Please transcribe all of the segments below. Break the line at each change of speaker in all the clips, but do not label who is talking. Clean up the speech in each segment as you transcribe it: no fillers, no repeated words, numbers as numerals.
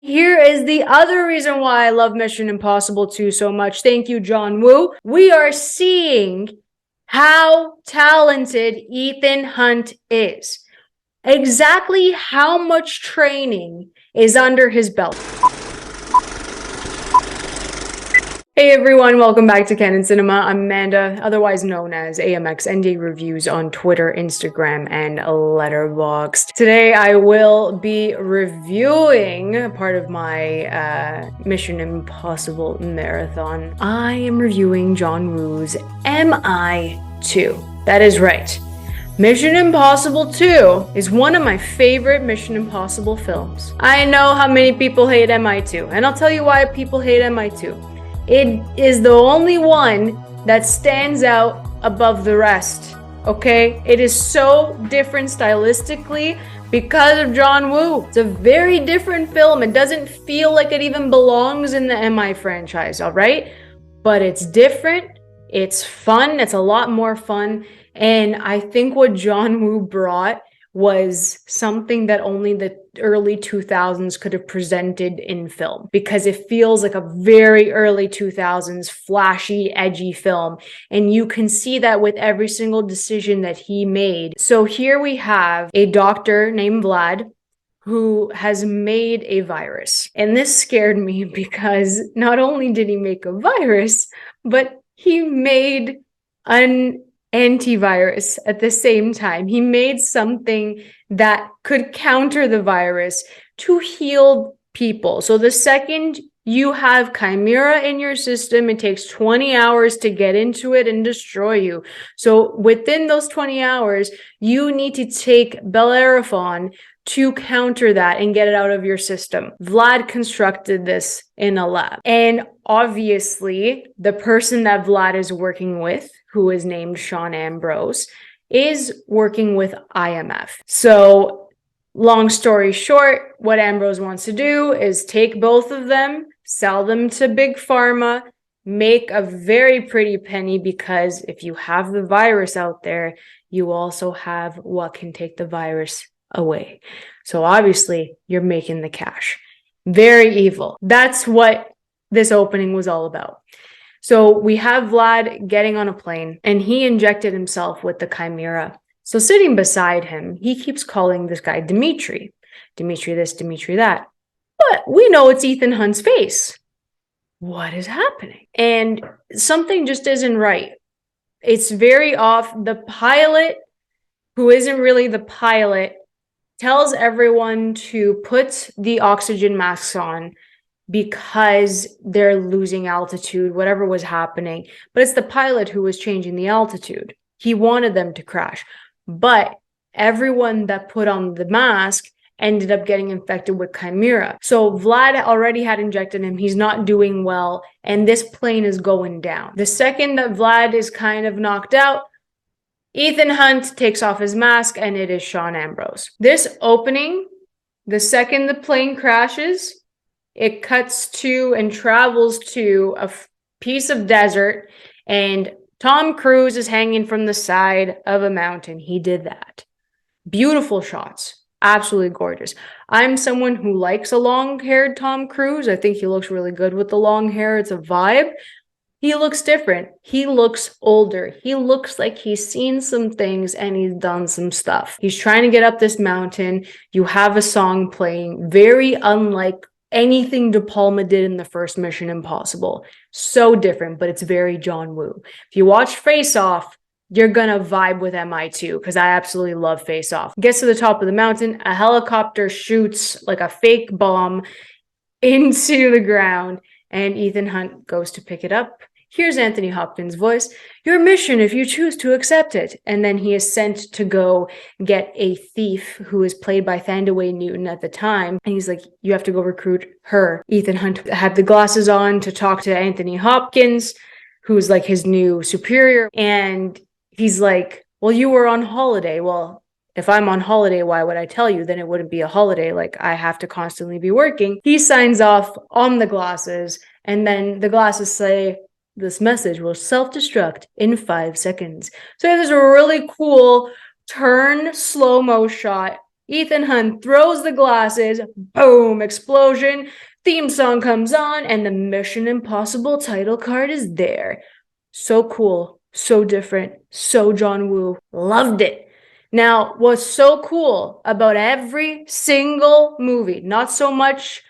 Here is the other reason why I love Mission Impossible 2 so much. Thank you, John Woo. We are seeing how talented Ethan Hunt is. Exactly how much training is under his belt. Hey everyone, welcome back to Candid Cinema. I'm Amanda, otherwise known as AMX ND Reviews on Twitter, Instagram, and Letterboxd. Today I will be reviewing part of my Mission Impossible marathon. I am reviewing John Woo's MI2. That is right. Mission Impossible 2 is one of my favorite Mission Impossible films. I know how many people hate MI2, and I'll tell you why people hate MI2. It is the only one that stands out above the rest, okay? It is so different stylistically because of John Woo. It's a very different film. It doesn't feel like it even belongs in the MI franchise, all right? But it's different, it's fun, it's a lot more fun, and I think what John Woo brought was something that only the early 2000s could have presented in film, because it feels like a very early 2000s flashy, edgy film, and you can see that with every single decision that he made. So here we have a doctor named Vlad who has made a virus, and this scared me because not only did he make a virus, but he made an antivirus at the same time. He made something that could counter the virus to heal people. So the second you have Chimera in your system, it takes 20 hours to get into it and destroy you. So within those 20 hours, you need to take Bellerophon to counter that and get it out of your system. Vlad constructed this in a lab. And obviously, the person that Vlad is working with, who is named Sean Ambrose, is working with IMF. So, long story short, what Ambrose wants to do is take both of them, sell them to Big Pharma, make a very pretty penny, because if you have the virus out there, you also have what can take the virus away. So obviously, you're making the cash. Very evil. That's what this opening was all about. So we have Vlad getting on a plane, and he injected himself with the Chimera. So sitting beside him, he keeps calling this guy Dimitri. Dimitri this, Dimitri that. But we know it's Ethan Hunt's face. What is happening? And something just isn't right. It's very off. The pilot, who isn't really the pilot, tells everyone to put the oxygen masks on because they're losing altitude, whatever was happening. But it's the pilot who was changing the altitude. He wanted them to crash. But everyone that put on the mask ended up getting infected with Chimera. So Vlad already had injected him. He's not doing well. And this plane is going down. The second that Vlad is kind of knocked out, Ethan Hunt takes off his mask, and it is Sean Ambrose. This opening, the second the plane crashes, it cuts to and travels to a piece of desert, and Tom Cruise is hanging from the side of a mountain. He did that. Beautiful shots. Absolutely gorgeous. I'm someone who likes a long-haired Tom Cruise. I think he looks really good with the long hair. It's a vibe. He looks different. He looks older. He looks like he's seen some things and he's done some stuff. He's trying to get up this mountain. You have a song playing, very unlike anything De Palma did in the first Mission Impossible. So different, but it's very John Woo. If you watch Face Off, you're gonna vibe with MI2, because I absolutely love Face Off. Gets to the top of the mountain, a helicopter shoots like a fake bomb into the ground, and Ethan Hunt goes to pick it up. Here's Anthony Hopkins' voice. Your mission if you choose to accept it. And then he is sent to go get a thief who is played by Thandaway Newton at the time. And he's like, you have to go recruit her. Ethan Hunt had the glasses on to talk to Anthony Hopkins, who's like his new superior. And he's like, well, you were on holiday. Well, if I'm on holiday, why would I tell you? Then it wouldn't be a holiday. Like, I have to constantly be working. He signs off on the glasses, and then the glasses say, this message will self-destruct in 5 seconds. So there's a really cool turn slow-mo shot Ethan Hunt throws the glasses, boom, explosion, theme song comes on, and the Mission Impossible title card is there. So cool, so different, so John Woo. Loved it. Now, what's so cool about every single movie, not so much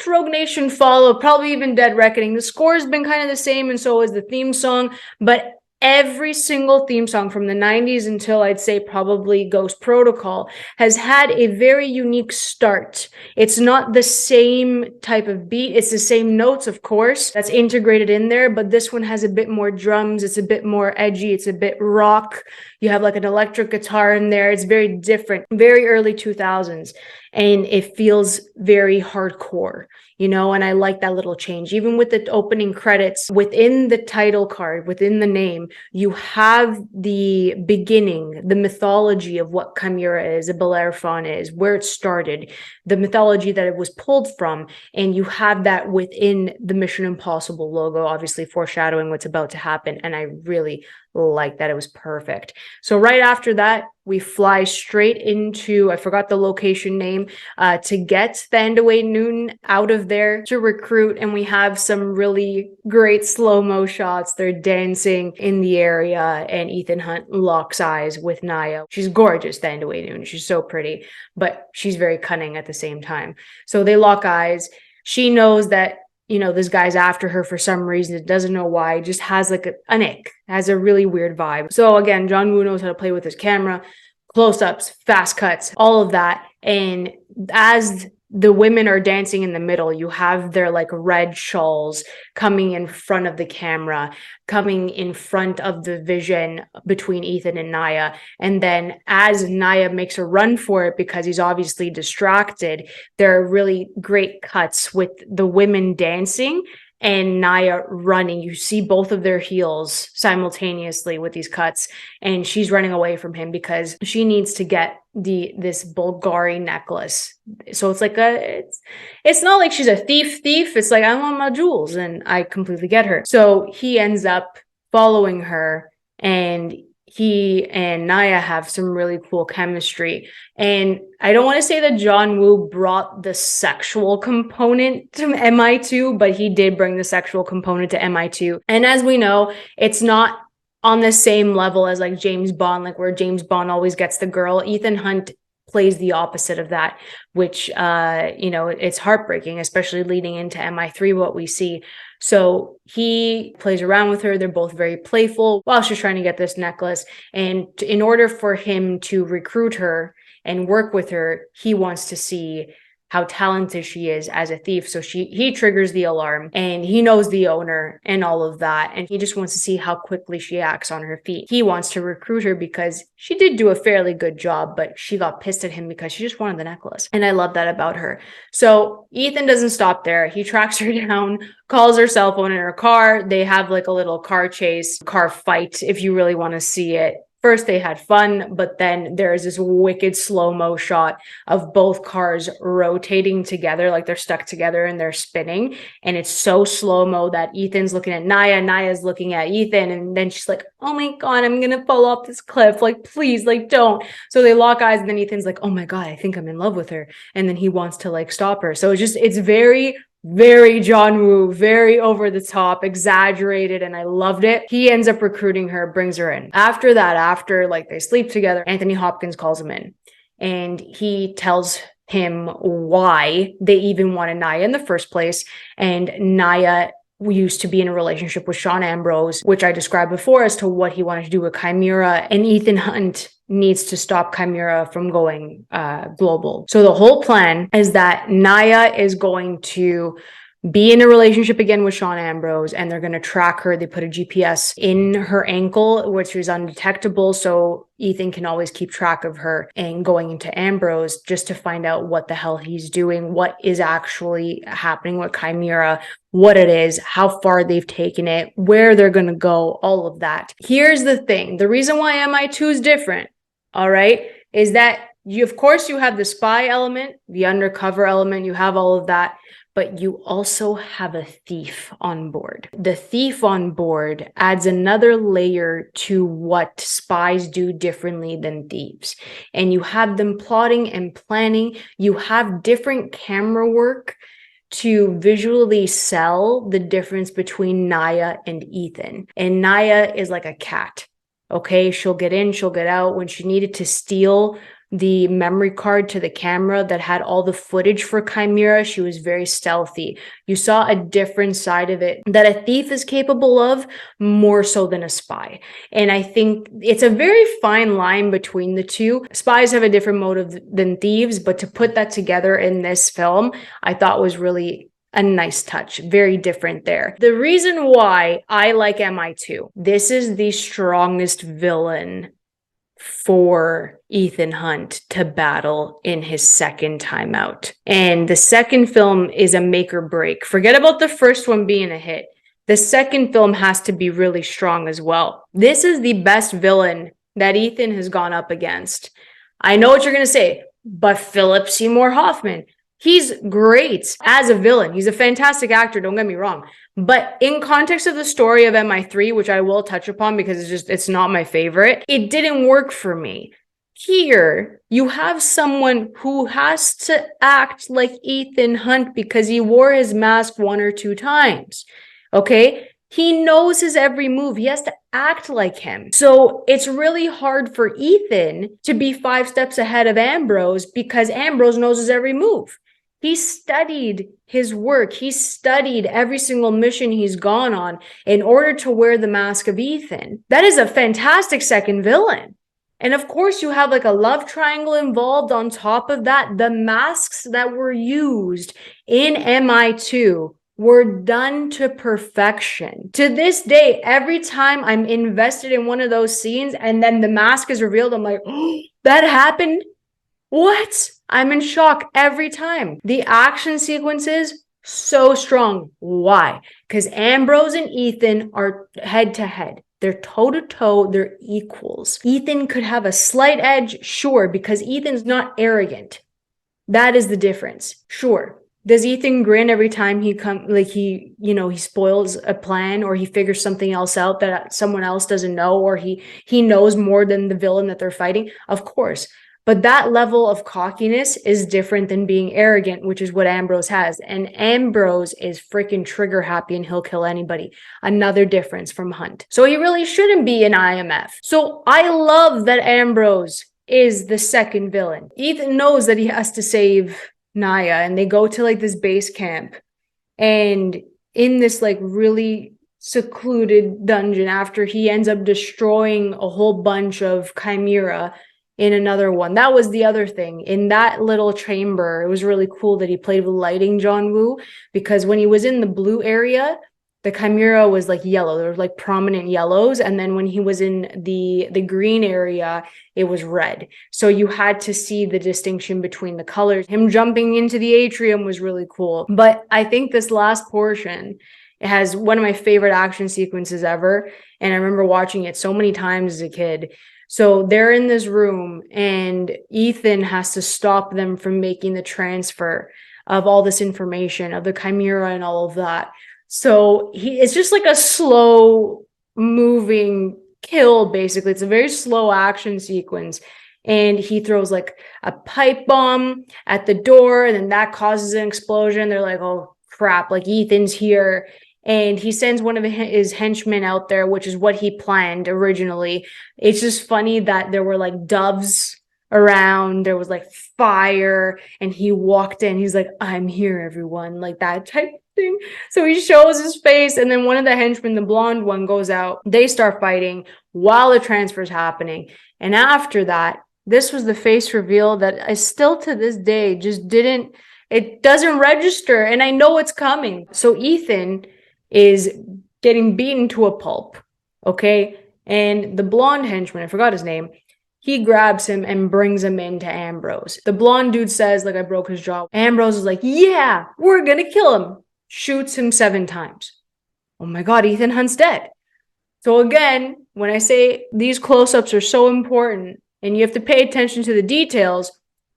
Rogue Nation follow, probably even Dead Reckoning. The score has been kind of the same, and so is the theme song, but every single theme song from the 90s until I'd say probably Ghost Protocol has had a very unique start. It's not the same type of beat. It's the same notes, of course, that's integrated in there, but this one has a bit more drums. It's a bit more edgy. It's a bit rock. You have like an electric guitar in there. It's very different, very early 2000s. And it feels very hardcore, you know, and I like that little change. Even with the opening credits, within the title card, within the name, you have the beginning, the mythology of what Chimera is, a Bellerophon is, where it started, the mythology that it was pulled from, and you have that within the Mission Impossible logo, obviously foreshadowing what's about to happen, and I really like that. It was perfect. So right after that, we fly straight into, I forgot the location name, to get Thandaway Newton out of there to recruit. And we have some really great slow-mo shots. They're dancing in the area, and Ethan Hunt locks eyes with Naya. She's gorgeous, Thandaway Newton. She's so pretty, but she's very cunning at the same time. So they lock eyes. She knows that, you know, this guy's after her for some reason. It doesn't know why. Just has like an ick, has a really weird vibe. So again, John Woo knows how to play with his camera, close-ups, fast cuts, all of that. And as the women are dancing in the middle, you have their like red shawls coming in front of the camera, coming in front of the vision between Ethan and Naya. And then as Naya makes a run for it, because he's obviously distracted, there are really great cuts with the women dancing and Naya running. You see both of their heels simultaneously with these cuts, and she's running away from him because she needs to get this Bulgari necklace. So it's like it's not like she's a thief. It's like, I want my jewels, and I completely get her. So he ends up following her, and he and Naya have some really cool chemistry. And I don't want to say that John Woo brought the sexual component to MI2, but he did bring the sexual component to MI2. And as we know, it's not on the same level as like James Bond, like where James Bond always gets the girl. Ethan Hunt plays the opposite of that, which, you know, it's heartbreaking, especially leading into MI3, what we see. So he plays around with her. They're both very playful while she's trying to get this necklace. And in order for him to recruit her and work with her, he wants to see how talented she is as a thief. So he triggers the alarm, and he knows the owner and all of that. And he just wants to see how quickly she acts on her feet. He wants to recruit her because she did do a fairly good job, but she got pissed at him because she just wanted the necklace. And I love that about her. So Ethan doesn't stop there. He tracks her down, calls her cell phone in her car. They have like a little car chase, car fight, if you really want to see it. First, they had fun, but then there's this wicked slow-mo shot of both cars rotating together, like they're stuck together and they're spinning. And it's so slow-mo that Ethan's looking at Naya, Naya's looking at Ethan, and then she's like, oh my God, I'm gonna fall off this cliff. Like, please, like, don't. So they lock eyes, and then Ethan's like, oh my God, I think I'm in love with her. And then he wants to like stop her. So it's very John Woo, very over the top, exaggerated, and I loved it. He ends up recruiting her, brings her in. After that, after like they sleep together, Anthony Hopkins calls him in, and he tells him why they even wanted Naya in the first place. And Naya used to be in a relationship with Sean Ambrose, which I described before as to what he wanted to do with Chimera, and Ethan Hunt needs to stop Chimera from going global. So the whole plan is that Naya is going to be in a relationship again with Sean Ambrose, and they're going to track her. They put a GPS in her ankle, which is undetectable, so Ethan can always keep track of her and going into Ambrose just to find out what the hell he's doing, what is actually happening with Chimera, what it is, how far they've taken it, where they're going to go, all of that. Here's the thing. The reason why MI2 is different, all right, is that of course, you have the spy element, the undercover element, you have all of that, but you also have a thief on board. The thief on board adds another layer to what spies do differently than thieves. And you have them plotting and planning. You have different camera work to visually sell the difference between Naya and Ethan. And Naya is like a cat. Okay, she'll get in, she'll get out. When she needed to steal the memory card to the camera that had all the footage for Chimera, she was very stealthy. You saw a different side of it that a thief is capable of more so than a spy. And I think it's a very fine line between the two. Spies have a different motive than thieves, but to put that together in this film, I thought was really a nice touch. Very different there. The reason why I like MI2, this is the strongest villain for Ethan Hunt to battle in his second time out. And the second film is a make or break. Forget about the first one being a hit. The second film has to be really strong as well. This is the best villain that Ethan has gone up against. I know what you're going to say, but Philip Seymour Hoffman, he's great as a villain. He's a fantastic actor, don't get me wrong. But in context of the story of MI3, which I will touch upon because it's not my favorite, it didn't work for me. Here, you have someone who has to act like Ethan Hunt because he wore his mask 1 or 2 times. Okay? He knows his every move. He has to act like him. So it's really hard for Ethan to be 5 steps ahead of Ambrose because Ambrose knows his every move. He studied his work. He studied every single mission he's gone on in order to wear the mask of Ethan. That is a fantastic second villain. And of course, you have like a love triangle involved on top of that. The masks that were used in MI2 were done to perfection. To this day, every time I'm invested in one of those scenes and then the mask is revealed, I'm like, oh, that happened? What? I'm in shock every time. The action sequences, so strong. Why? Because Ambrose and Ethan are head to head. They're toe to toe. They're equals. Ethan could have a slight edge, sure, because Ethan's not arrogant. That is the difference. Sure. Does Ethan grin every time he he spoils a plan or he figures something else out that someone else doesn't know, or he knows more than the villain that they're fighting? Of course. But that level of cockiness is different than being arrogant, which is what Ambrose has. And Ambrose is freaking trigger happy and he'll kill anybody. Another difference from Hunt. So he really shouldn't be an IMF. So I love that Ambrose is the second villain. Ethan knows that he has to save Naya, and they go to like this base camp. And in this like really secluded dungeon, after he ends up destroying a whole bunch of Chimera in another one. That was the other thing. In that little chamber, it was really cool that he played with lighting, John Woo, because when he was in the blue area, the Chimera was like yellow. There were like prominent yellows. And then when he was in the green area, it was red. So you had to see the distinction between the colors. Him jumping into the atrium was really cool. But I think this last portion, it has one of my favorite action sequences ever. And I remember watching it so many times as a kid. So they're in this room and Ethan has to stop them from making the transfer of all this information of the Chimera and all of that. So it's just like a slow moving kill, basically. It's a very slow action sequence. And he throws like a pipe bomb at the door and then that causes an explosion. They're like, oh crap, like Ethan's here. And he sends one of his henchmen out there, which is what he planned originally. It's just funny that there were like doves around. There was like fire. And he walked in. He's like, I'm here, everyone. Like that type of thing. So he shows his face. And then one of the henchmen, the blonde one, goes out. They start fighting while the transfer's happening. And after that, this was the face reveal that I still to this day just didn't, it doesn't register. And I know it's coming. So Ethan is getting beaten to a pulp, okay? And the blonde henchman, I forgot his name, he grabs him and brings him into Ambrose. The blonde dude says, like, I broke his jaw. Ambrose is like, yeah, we're gonna kill him. Shoots him 7 times. Oh my God, Ethan Hunt's dead. So again, when I say these close-ups are so important, and you have to pay attention to the details,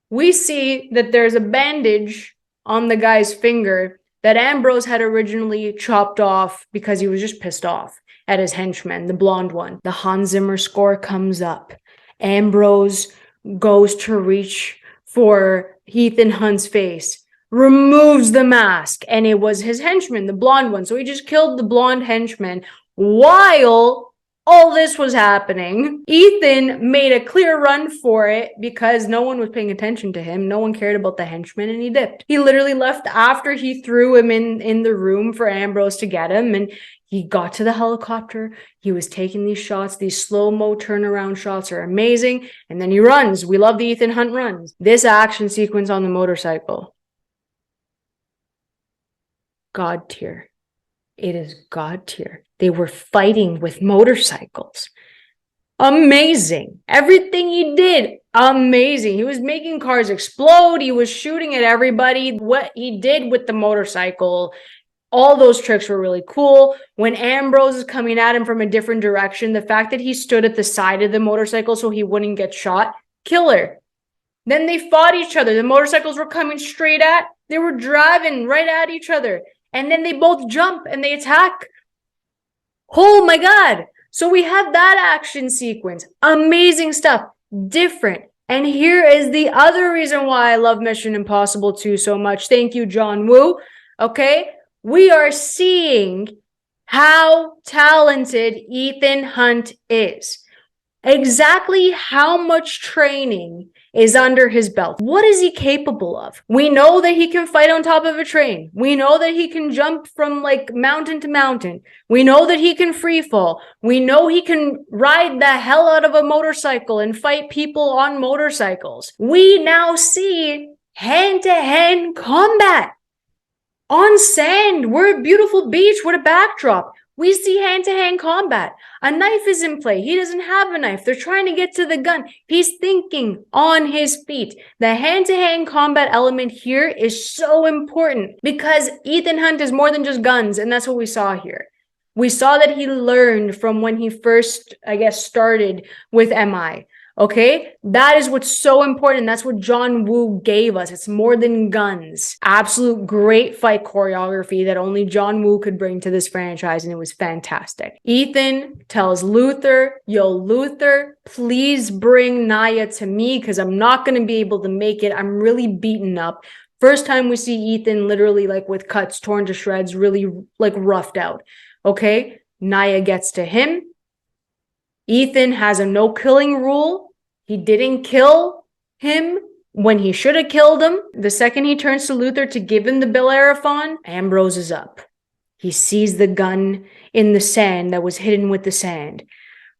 we see that there's a bandage on the guy's finger that Ambrose had originally chopped off because he was just pissed off at his henchman, the blonde one. The Hans Zimmer score comes up. Ambrose goes to reach for Ethan Hunt's face, removes the mask, and it was his henchman, the blonde one. So he just killed the blonde henchman while all this was happening. Ethan made a clear run for it because no one was paying attention to him. No one cared about the henchman, and he dipped. He literally left after he threw him in the room for Ambrose to get him, and he got to the helicopter. He was taking these shots. These slow-mo turnaround shots are amazing. And then he runs. We love the Ethan Hunt runs. This action sequence on the motorcycle. God tier. It is God tier. They were fighting with motorcycles. Amazing. Everything he did, amazing. He was making cars explode. He was shooting at everybody. What he did with the motorcycle, all those tricks were really cool. When Ambrose is coming at him from a different direction, the fact that he stood at the side of the motorcycle so he wouldn't get shot, killer. Then they fought each other. The motorcycles were coming straight at, they were driving right at each other. And then they both jump and they attack. Oh my God. So we had that action sequence. Amazing stuff. Different. And here is the other reason why I love Mission Impossible 2 so much. Thank you, John Woo. Okay. We are seeing how talented Ethan Hunt is. Exactly how much training is under his belt. What is he capable of? We know that he can fight on top of a train. We know that he can jump from like mountain to mountain. We know that he can free fall. We know he can ride the hell out of a motorcycle and fight people on motorcycles. We now see hand-to-hand combat on sand. We're a beautiful beach with a backdrop. We see hand-to-hand combat. A knife is in play. He doesn't have a knife. They're trying to get to the gun. He's thinking on his feet. The hand-to-hand combat element here is so important because Ethan Hunt is more than just guns, and that's what we saw here. We saw that he learned from when he first, I guess, started with MI. Okay, that is what's so important. That's what John Woo gave us. It's more than guns. Absolute great fight choreography that only John Woo could bring to this franchise, and it was fantastic. Ethan tells Luther, yo, Luther, please bring Naya to me because I'm not going to be able to make it. I'm really beaten up. First time we see Ethan literally like with cuts, torn to shreds, really like roughed out. Okay, Naya gets to him. Ethan has a no-killing rule. He didn't kill him when he should have killed him. The second he turns to Luther to give him the Bellerophon, Ambrose is up. He sees the gun in the sand that was hidden with the sand.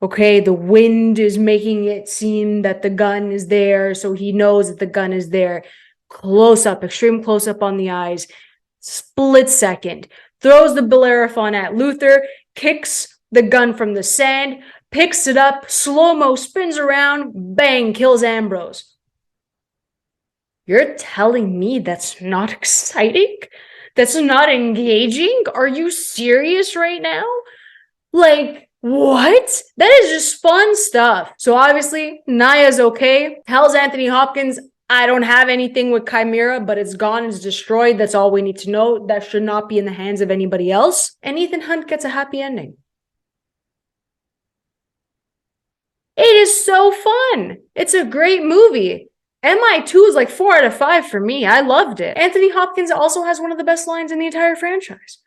Okay, the wind is making it seem that the gun is there, so he knows that the gun is there. Close up, extreme close up on the eyes. Split second. Throws the Bellerophon at Luther, kicks the gun from the sand, picks it up, slow-mo, spins around, bang, kills Ambrose. You're telling me that's not exciting? That's not engaging? Are you serious right now? Like, what? That is just fun stuff. So obviously, Naya's okay. Tells Anthony Hopkins, I don't have anything with Chimera, but it's gone, it's destroyed. That's all we need to know. That should not be in the hands of anybody else. And Ethan Hunt gets a happy ending. It is so fun. It's a great movie. MI2 is like 4 out of 5 for me. I loved it. Anthony Hopkins also has one of the best lines in the entire franchise.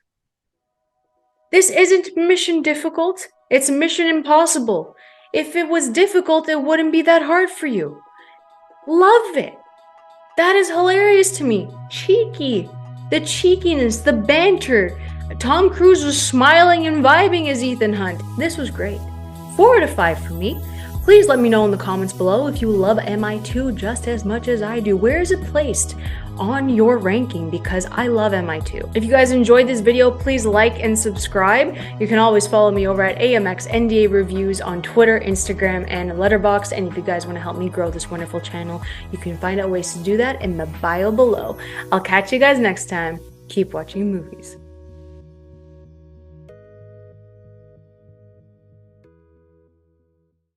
This isn't mission difficult. It's mission impossible. If it was difficult, it wouldn't be that hard for you. Love it. That is hilarious to me. Cheeky. The cheekiness, the banter. Tom Cruise was smiling and vibing as Ethan Hunt. This was great. 4 out of 5 for me. Please let me know in the comments below if you love MI2 just as much as I do. Where is it placed on your ranking? Because I love MI2. If you guys enjoyed this video, please like and subscribe. You can always follow me over at AMX NDA Reviews on Twitter, Instagram, and Letterboxd. And if you guys want to help me grow this wonderful channel, you can find out ways to do that in the bio below. I'll catch you guys next time. Keep watching movies.